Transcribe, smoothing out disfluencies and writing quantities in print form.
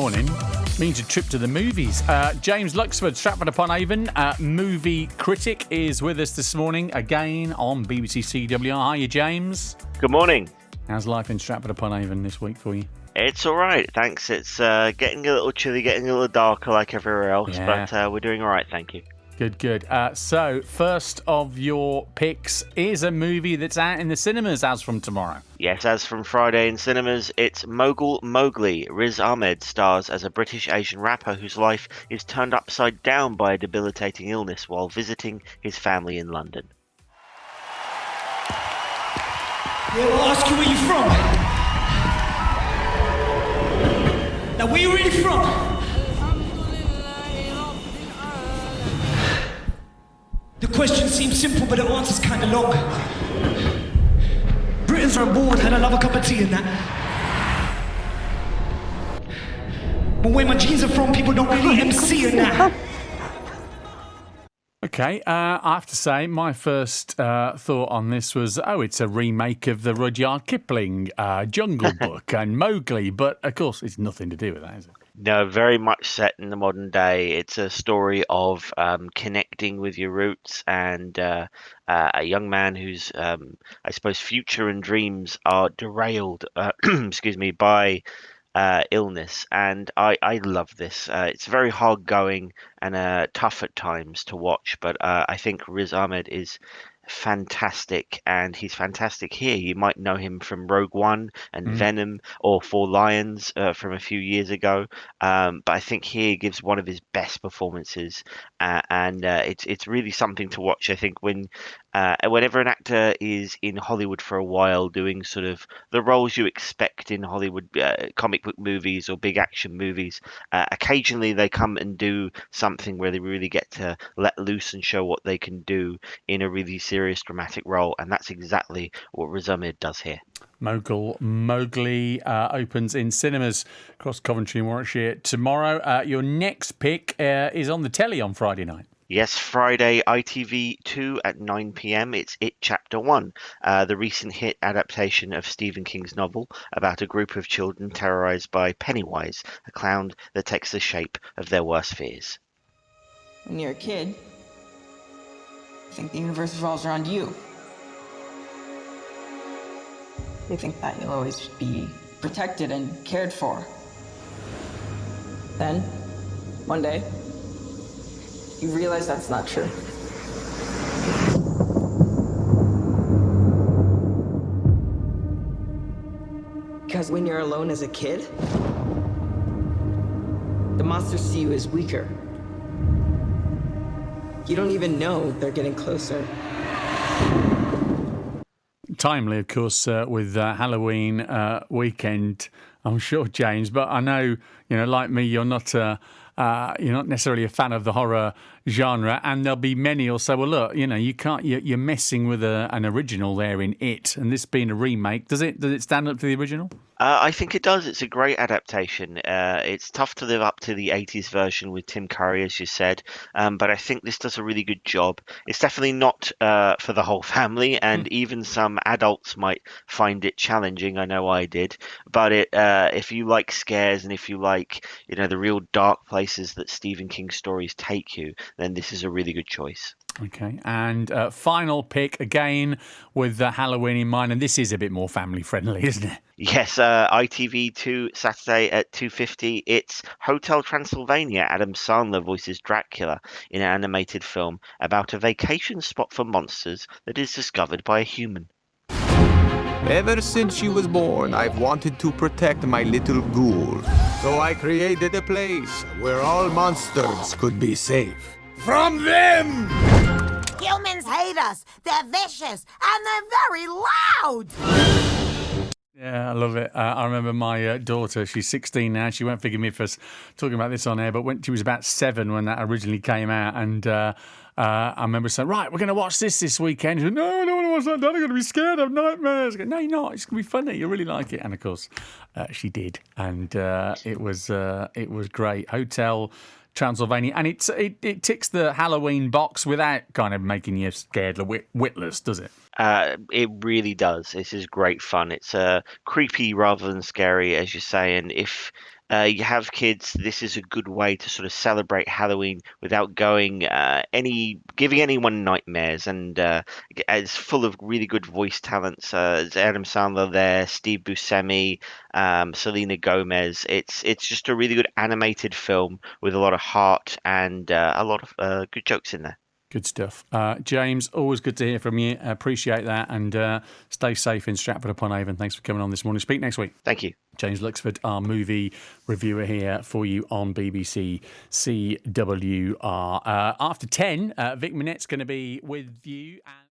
morning means a trip to the movies. James Luxford, Stratford-upon-Avon, movie critic, is with us this morning again on BBC CWR. Hiya, James. Good morning. How's life in Stratford-upon-Avon this week for you? It's all right, thanks. It's getting a little chilly, getting a little darker like everywhere else, but we're doing all right, thank you. Good. So, first of your picks is a movie that's out in the cinemas as from tomorrow. Yes, as from Friday in cinemas, it's Mogul Mowgli. Riz Ahmed stars as a British Asian rapper whose life is turned upside down by a debilitating illness while visiting his family in London. Yeah, I'll ask you where you're from. Now, where you really from? The question seems simple, but the answer's kind of long. Britons are bored and I love a cup of tea and that. But where my genes are from, people don't really MC and that. Okay, I have to say, my first thought on this was, it's a remake of the Rudyard Kipling Jungle Book and Mowgli, but of course it's nothing to do with that, is it? No, very much set in the modern day. It's a story of connecting with your roots and a young man whose, I suppose, future and dreams are derailed, by illness. And I love this. It's very hard going and tough at times to watch, but I think Riz Ahmed is fantastic, and he's fantastic here. You might know him from Rogue One and Venom or Four Lions from a few years ago, but I think here he gives one of his best performances, and it's really something to watch. I think whenever an actor is in Hollywood for a while doing sort of the roles you expect in Hollywood comic book movies or big action movies, occasionally they come and do something where they really get to let loose and show what they can do in a really serious dramatic role, and that's exactly what Riz Ahmed does here. Mowgli opens in cinemas across Coventry and Warwickshire tomorrow. Your next pick is on the telly on Friday night. Yes, Friday, ITV2 at 9 p.m. It's It Chapter 1, the recent hit adaptation of Stephen King's novel about a group of children terrorized by Pennywise, a clown that takes the shape of their worst fears. When you're a kid, you think the universe revolves around you. You think that you'll always be protected and cared for. Then, one day, you realize that's not true. Because when you're alone as a kid, the monsters see you as weaker. You don't even know they're getting closer. Timely, of course, with Halloween weekend, I'm sure, James. But I know, like me, you're not necessarily a fan of the horror genre, and there'll be many who'll say, well, look, you can't. You're messing with an original there in It, and this being a remake. Does it stand up to the original? I think it does. It's a great adaptation. It's tough to live up to the 80s version with Tim Curry, as you said, but I think this does a really good job. It's definitely not for the whole family, and even some adults might find it challenging. I know I did, but if you like scares and if you like, the real dark places that Stephen King stories take you, then this is a really good choice. Okay, and final pick, again, with Halloween in mind, and this is a bit more family-friendly, isn't it? Yes, ITV2 Saturday at 2:50. It's Hotel Transylvania. Adam Sandler voices Dracula in an animated film about a vacation spot for monsters that is discovered by a human. Ever since she was born, I've wanted to protect my little ghoul. So I created a place where all monsters could be safe. From them! Humans hate us. They're vicious and they're very loud. Yeah, I love it. I remember my daughter, she's 16 now. She won't forgive me for talking about this on air, but when she was about 7 when that originally came out, and I remember saying, right, we're going to watch this weekend. She said, no, I don't want to watch that, Dad. I'm going to be scared. I have nightmares. I go, no, you're not. It's going to be funny. You'll really like it. And, of course, she did. And it was great. Hotel Transylvania. And it ticks the Halloween box without kind of making you scared or witless, does it? It really does. This is great fun. It's creepy rather than scary, as you say. And if you have kids, this is a good way to sort of celebrate Halloween without giving anyone nightmares. And it's full of really good voice talents. There's Adam Sandler there, Steve Buscemi, Selena Gomez. It's just a really good animated film with a lot of heart and a lot of good jokes in there. Good stuff. James, always good to hear from you. Appreciate that. And stay safe in Stratford upon Avon. Thanks for coming on this morning. Speak next week. Thank you. James Luxford, our movie reviewer here for you on BBC CWR. After 10, Vic Minette's going to be with you.